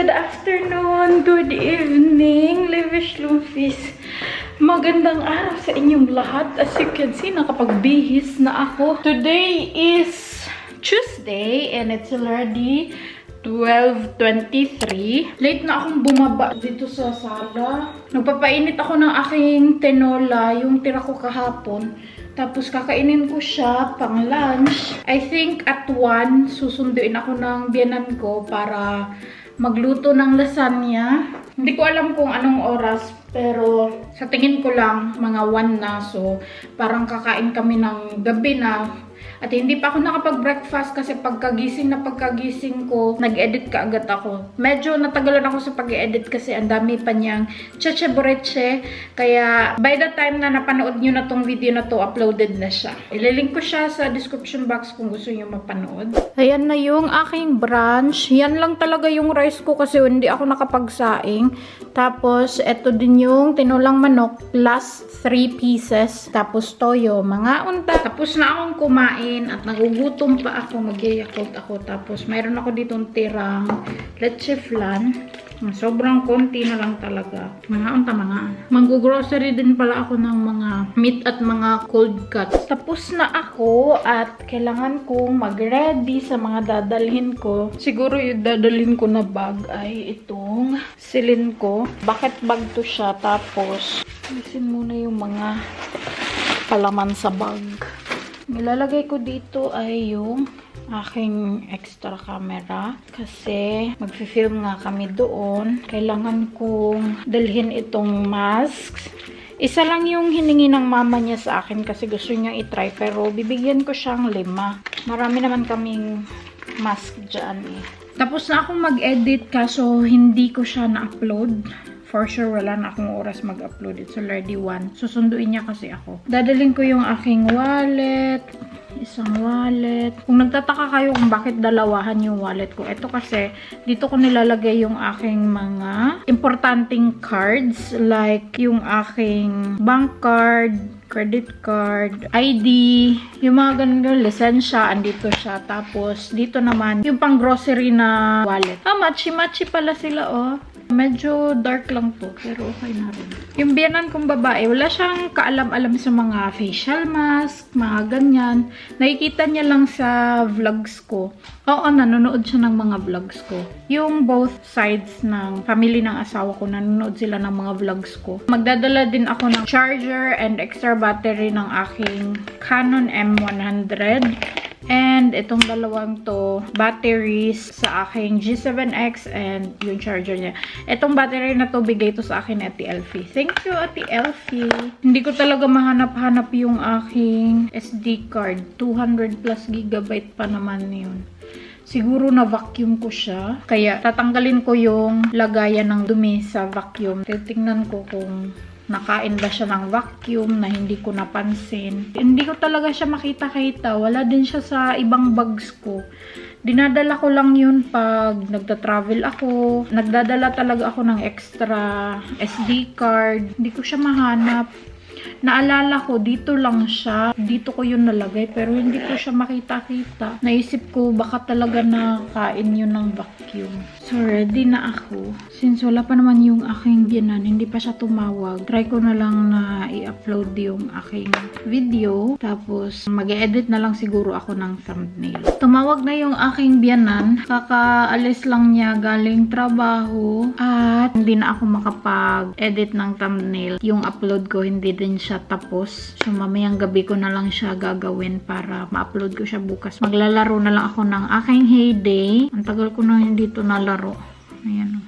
Good afternoon, good evening, Liebe SCHLUMPFIS. Magandang araw sa inyong lahat. As you can see, nakapagbihis na ako. Today is Tuesday and it's already 12:23. Late na akong bumaba dito sa sala. Nagpapainit ako ng aking tinola, yung tira ko kahapon. Tapos kakainin ko siya pang lunch. I think at 1, susunduin ako ng Byenan ko para magluto ng lasagna. Hindi ko alam kung anong oras, pero sa tingin ko lang mga 1 na. So parang kakain kami ng gabi na. At hindi pa ako nakapag-breakfast kasi pagkagising ko, nag-edit ka agad ako. Medyo natagalan ako sa pag-edit kasi ang dami pa niyang cheche-boreche. Kaya by the time na napanood nyo na tong video na to, uploaded na siya. Ililink ko siya sa description box kung gusto nyo mapanood. Ayan na yung aking brunch. Yan lang talaga yung rice ko kasi hindi ako nakapagsaing. Tapos, eto din yung tinulang manok, last 3 pieces. Tapos, toyo, mga unta. Tapos na akong kumain at nagugutom pa ako, mag-yakult ako. Tapos, mayroon ako ditong tirang leche flan. Sobrang konti na lang talaga. Mga unta, mga. Mag-grocery din pala ako ng mga meat at mga cold cuts. Tapos na ako at kailangan kong mag-ready sa mga dadalhin ko. Siguro yung dadalhin ko na bag ay itong silin ko. Bucket bag to siya. Tapos, alisin muna yung mga palaman sa bag. Nilalagay ko dito ay yung aking extra camera kasi magfi-film nga kami doon. Kailangan kong dalhin itong masks. Isa lang yung hiningi ng mama niya sa akin kasi gusto niya i-try, pero bibigyan ko siyang 5. Marami naman kaming mask dyan eh. Tapos na akong mag-edit kaso hindi ko siya na-upload. For sure, wala na akong oras mag-upload. It's already 1. Susunduin niya kasi ako. Dadalhin ko yung aking wallet. Isang wallet. Kung nagtataka kayo kung bakit dalawahan yung wallet ko, ito kasi, dito ko nilalagay yung aking mga importanteng cards. Like, yung aking bank card, credit card, ID, yung mga ganun, lisensya, andito siya. Tapos, dito naman, yung pang grocery na wallet. Matchy-matchy pala sila, oh. Medyo dark lang to, pero okay na rin. Yung Byenan kong babae, wala siyang kaalam-alam sa mga facial mask, mga ganyan. Nakikita niya lang sa vlogs ko. Oo, nanonood siya ng mga vlogs ko. Yung both sides ng family ng asawa ko, nanonood sila ng mga vlogs ko. Magdadala din ako ng charger and extra battery ng aking Canon M100. And itong dalawang to, batteries sa aking G7X and yung charger niya. Itong battery na to, bigay to sa akin ni Ate Elfie. Thank you, Ate Elfie. Hindi ko talaga mahanap-hanap yung aking SD card. 200 plus gigabyte pa naman yun. Siguro na vacuum ko siya. Kaya tatanggalin ko yung lagayan ng dumi sa vacuum. Titingnan ko kung nakain ba siya ng vacuum na hindi ko napansin. Hindi ko talaga siya makita-kita. Wala din siya sa ibang bags ko. Dinadala ko lang yun pag nagta-travel ako. Nagdadala talaga ako ng extra SD card. Hindi ko siya mahanap. Naalala ko, dito lang siya. Dito ko yun nalagay, pero hindi ko siya makita-kita. Naisip ko, baka talaga nakain yun ng vacuum. So, ready na ako. Since wala pa naman yung aking Byenan, hindi pa siya tumawag. Try ko na lang na i-upload yung aking video. Tapos, mag-edit na lang siguro ako ng thumbnail. Tumawag na yung aking Byenan. Kakaalis lang niya galing trabaho. At hindi na ako makapag-edit ng thumbnail. Yung upload ko, hindi din siya tapos. So, mamayang gabi ko na lang siya gagawin para ma-upload ko siya bukas. Maglalaro na lang ako ng aking heyday. Ang tagal ko na hindi ito nalaro. Ayan.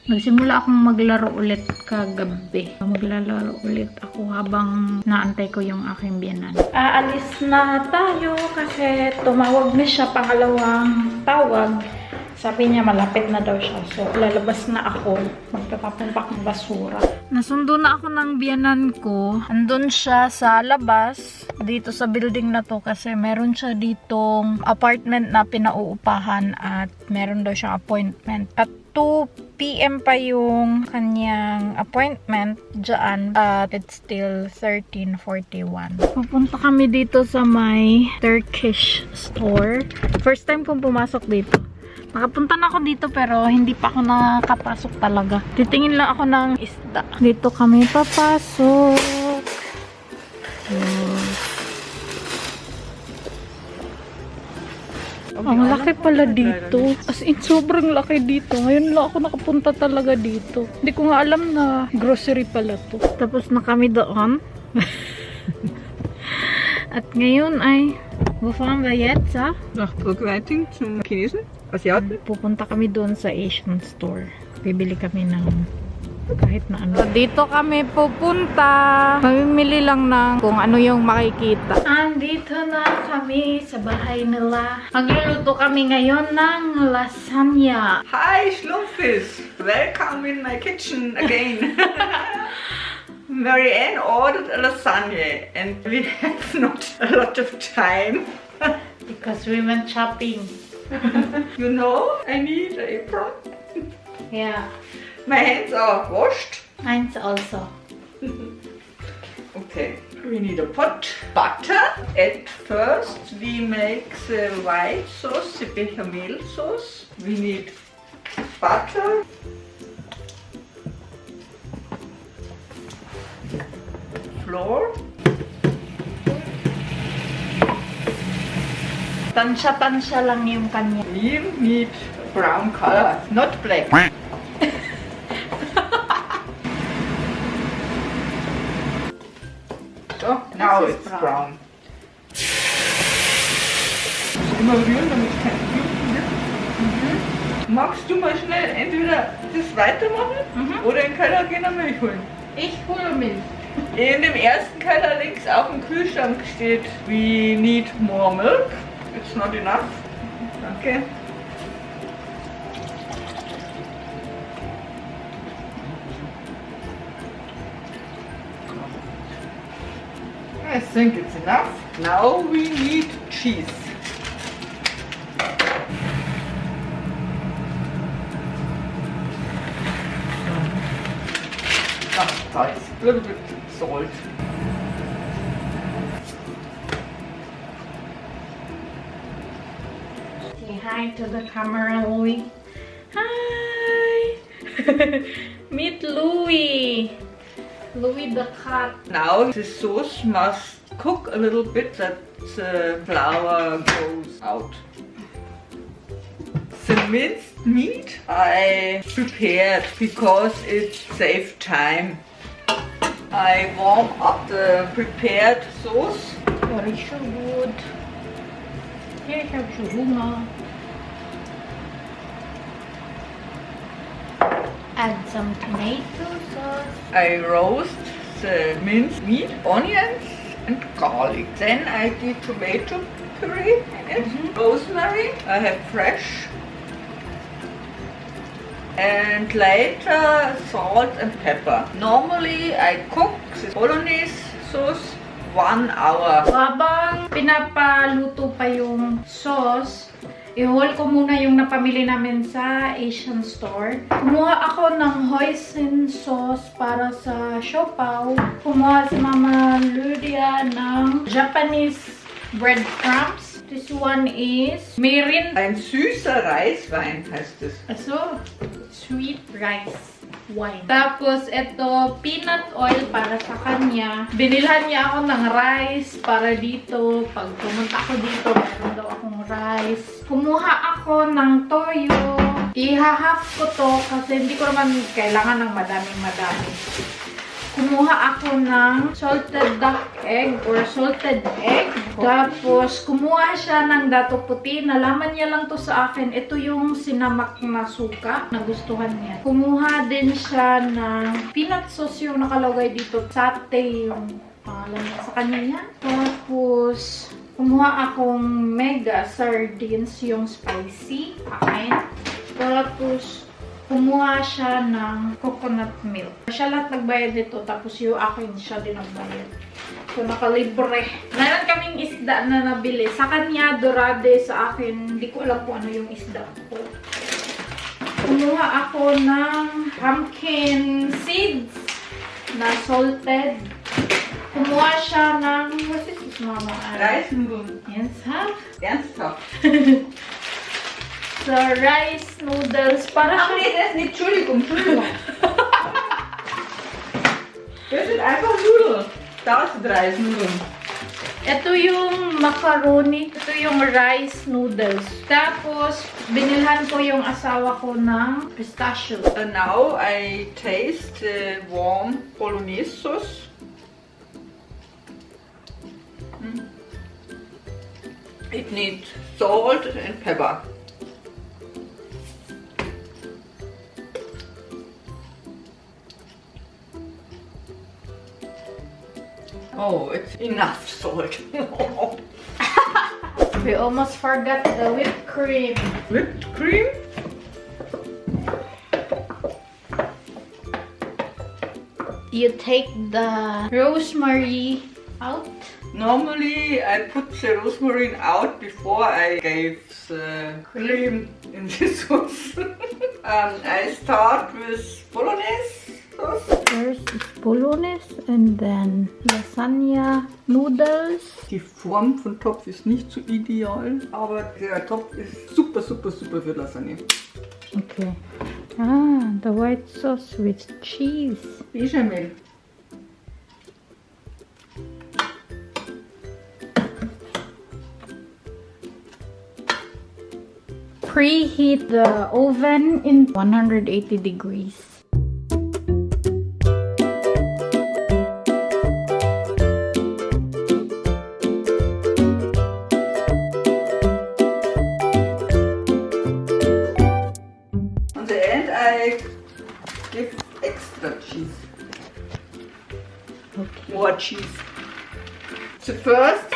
Nagsimula akong maglaro ulit kagabi. Maglalaro ulit ako habang naantay ko yung aking Byenan. Aalis na tayo kasi tumawag na siya, pangalawang tawag. Sabi niya malapit na daw siya. So, lalabas na ako. Magtatapon pa ng basura. Nasundo na ako ng Byenan ko. Andun siya sa labas. Dito sa building na to kasi meron siya ditong apartment na pinauupahan at meron daw siyang appointment. At 2 PM pa yung kanyang appointment dyan at it's still 13:41. Pupunta kami dito sa may Turkish store. First time kong pumasok dito. Nakapunta na ako dito pero hindi pa ako nakapasok talaga. Titingin lang ako ng isda. Dito kami papasok. Ang laki pala dito. As in, sobrang laki dito. Ngayon lang ako nakapunta talaga dito. Hindi ko nga alam na grocery pala to. Tapos na kami doon. At ngayon ay wo fahren wir jetzt? Nach Rückwärting zum Chinesen? Asiaten? Pupunta kami doon sa Asian store. Bibili kami ng kahit na ano. Dito kami pupunta. Mamimili lang ng kung ano yung makikita. Andito na kami sa bahay nila. Magluluto kami ngayon ng lasagna. Hi, Schlumpfis! Welcome in my kitchen again. Marianne ordered a lasagna and we have not a lot of time. Because we went shopping. You know, I need an apron. Yeah. My hands are washed. Mine's also. Okay, we need a pot. Butter. At first we make the white sauce, the bechamel sauce. We need butter. Flour. Tansya-tansya lang yung kanya. We need brown color, not black. So, now This is it's brown. brown. Immer rühren, damit es kein Klumpen gibt. Magst du mal schnell entweder das weitermachen oder in den Keller gehen und Milch holen? Ich hole Milch. In dem ersten Keller links auf dem Kühlschrank steht We need more milk. It's not enough. Danke. I think it's enough. Now we need cheese. Salt. A little bit salt. Say hi to the camera, Louie. Hi! Meet Louie. Louie the cat. Now the sauce must cook a little bit that the flour goes out. The minced meat I prepared because it saved time. I warm up the prepared sauce. Very so good. Ja, ich habe schon Hunger. Add some tomato sauce. I roast the minced meat, onions and garlic. Then I did tomato puree in it, rosemary, I have fresh. And later salt and pepper. Normally I cook the bolognese sauce 1 hour. Habang pinapaluto pa yung sauce, i-haul ko muna yung napamili namin sa Asian store. Kumuha ako ng hoisin sauce para sa siopaw. Kumuha si Mama Lydia ng Japanese breadcrumbs. This one is mirin. Ein süßer Reiswein heißt es. So, sweet rice wine. Tapos, ito, peanut oil para sa kanya. Binilhan niya ako ng rice para dito. Pag pumunta ako dito, meron daw akong rice. Kumuha ako ng toyo. Iha-half ko to kasi hindi ko naman kailangan ng madaming-madami. Kumuha ako ng salted duck egg or salted egg. Tapos, kumuha siya ng dato puti. Nalaman niya lang to sa akin. Ito yung sinamak na suka. Nagustuhan niya. Kumuha din siya ng peanut sauce yung nakalagay dito. Satay yung pangalan niya sa kanya yan. Tapos, kumuha akong mega sardines yung spicy. Akin. Tapos, kumuha siya ng coconut milk. Siya lahat nagbayad dito, tapos yung akin siya din nagbayad. So, nakalibre. Meron kaming isda na nabili. Sa kanya, dorade. Sa akin, hindi ko alam kung ano yung isda ko. Kumuha ako ng pumpkin seeds na salted. Kumuha siya ng, what is this, Mama? Reisnudeln. Ernsthaft? Ernsthaft. rice noodles. Para Ach nee, das ist nicht, Entschuldigung. Das sind einfach Nudeln. Da sind Reisnudeln. Ito yung macaroni. Ito yung rice noodles. Tapos, binilhan ko yung asawa ko ng pistachio. And now I taste the warm bolognese sauce. It needs salt and pepper. Oh, it's enough salt. We almost forgot the whipped cream. Whipped cream? You take the rosemary out. Normally I put the rosemary out before I gave the cream in the sauce. I start with bolognese sauce. First is bolognese and then lasagna noodles. Die Form von Topf ist nicht so ideal, aber der Topf ist super, super, super für Lasagne. Okay. Ah, the white sauce with cheese. Bechamel. Preheat the oven in 180 degrees. On the end I give extra cheese. Okay. More cheese. The first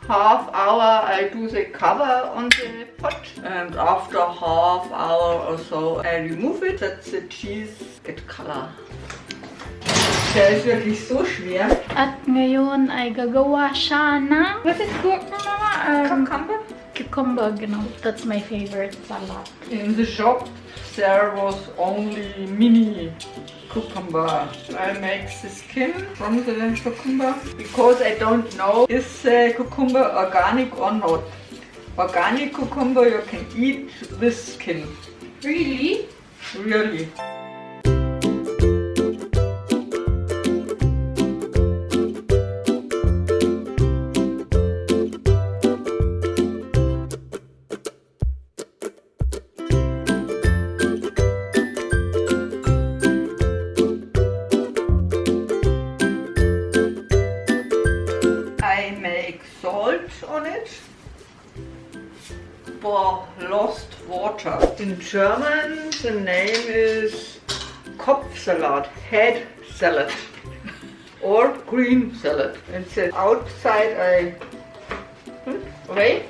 half hour I do the cover on the pot, and after half hour or so I remove it, that the cheese get color. Der ist wirklich so schwer. At ngayon ay gagawa siya ng... What is good? Cucumber? Cucumber, genau. That's my favorite salad. In the shop there was only mini cucumber. I make the skin from the cucumber because I don't know is the cucumber organic or not. Organic cucumber you can eat with skin. Really? Really. I make salt on it for lost water. In German the name is Kopfsalat, head salad or green salad. And the outside I away.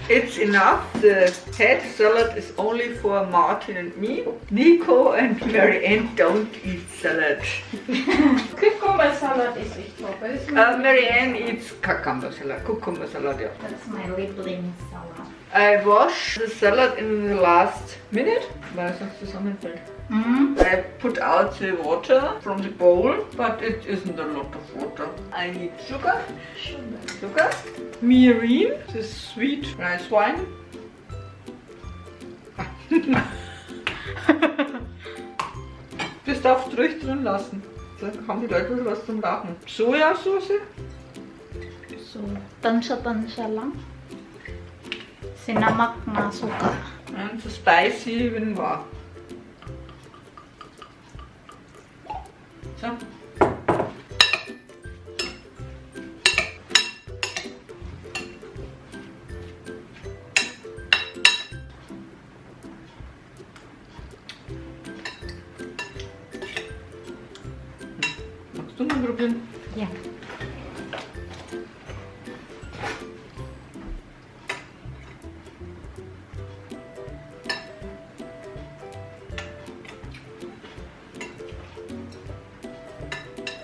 It's enough. The head salad is only for Martin and me. Nico and Marianne don't eat salad. Cucumber salad is ich glaube. Marianne eats cucumber salad, yeah. That's my Liebling salad. I wash the salad in the last minute, weil es sonst zusammenfällt. I put out the water from the bowl, but it isn't a lot of water. I need sugar, mirin, the sweet rice wine. Das darfst du ruhig drin lassen. Dann haben die Leute was zum Lachen. Sojasauce. So, tansya lang. Sinamak na suka. And the spicy vinegar. So. Magst du mal probieren? Ja.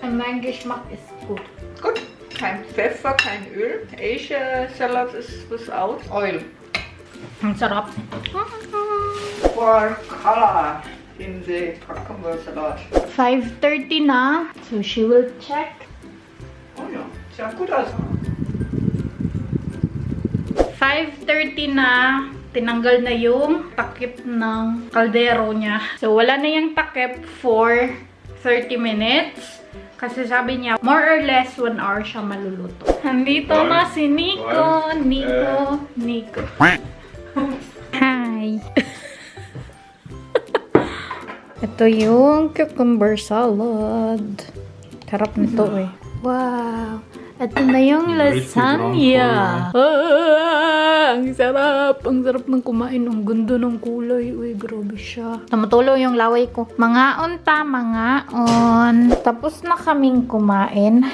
Und mein Geschmack ist gut. Gut. Kein Pfeffer, kein Öl. Asia Salad ist without oil. Ang sarap. for color in the cucumber salad. 5:30 na. So she will check. Oh ja, sieht gut aus. 5:30 na. Tinanggal na yung takip ng kaldero niya. So, wala na yung takip for 30 minutes. Kasi sabi niya, more or less 1 hour siya maluluto. Nandito na si Nico. Nico. Hi. Ito yung cucumber salad. Sarap nito eh. Wow. Ito na yung lasagna. Ang sarap. Ang sarap ng kumain. Ang ganda ng kulay. Uy, grabe siya. Tumutulo yung laway ko. Mangaon ta, mangaon. Tapos na kaming kumain.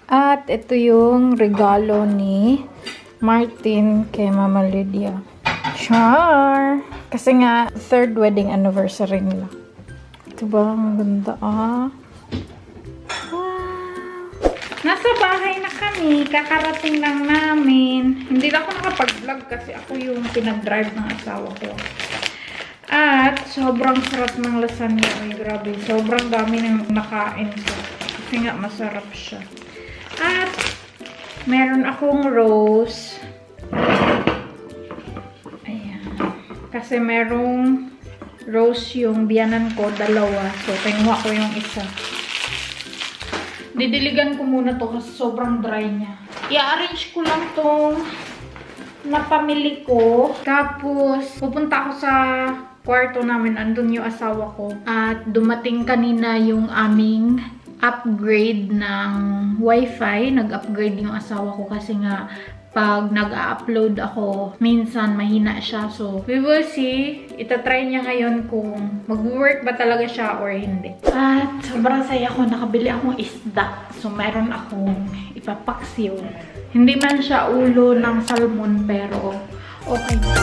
At ito yung regalo ni Martin kay Mama Lydia. Char! Kasi nga, 3rd wedding anniversary nila. Ito ba? Ang ganda ah. Nasa bahay na kami. Kakarating lang namin. Hindi na ako nakapag-vlog kasi ako yung pinag-drive ng asawa ko. At sobrang sarap ng lasagna. Ay, grabe. Sobrang dami nang nakain ko. Kasi nga masarap siya. At meron akong rose. Ayan. Kasi merong rose yung Byenan ko. 2. So, kinuha ko yung isa. Didiligan ko muna to kasi sobrang dry niya. I-arrange ko lang tong napamili ko. Tapos, pupunta ako sa kwarto namin. Andun yung asawa ko. At dumating kanina yung aming upgrade ng wifi. Nag-upgrade yung asawa ko kasi nga pag nag-upload ako, minsan mahina siya. So, we will see. Itatry niya ngayon kung mag-work ba talaga siya or hindi. At sobrang saya ko. Nakabili akong isda. So, meron akong ipapaksiw. Hindi man siya ulo ng salmon, pero okay na.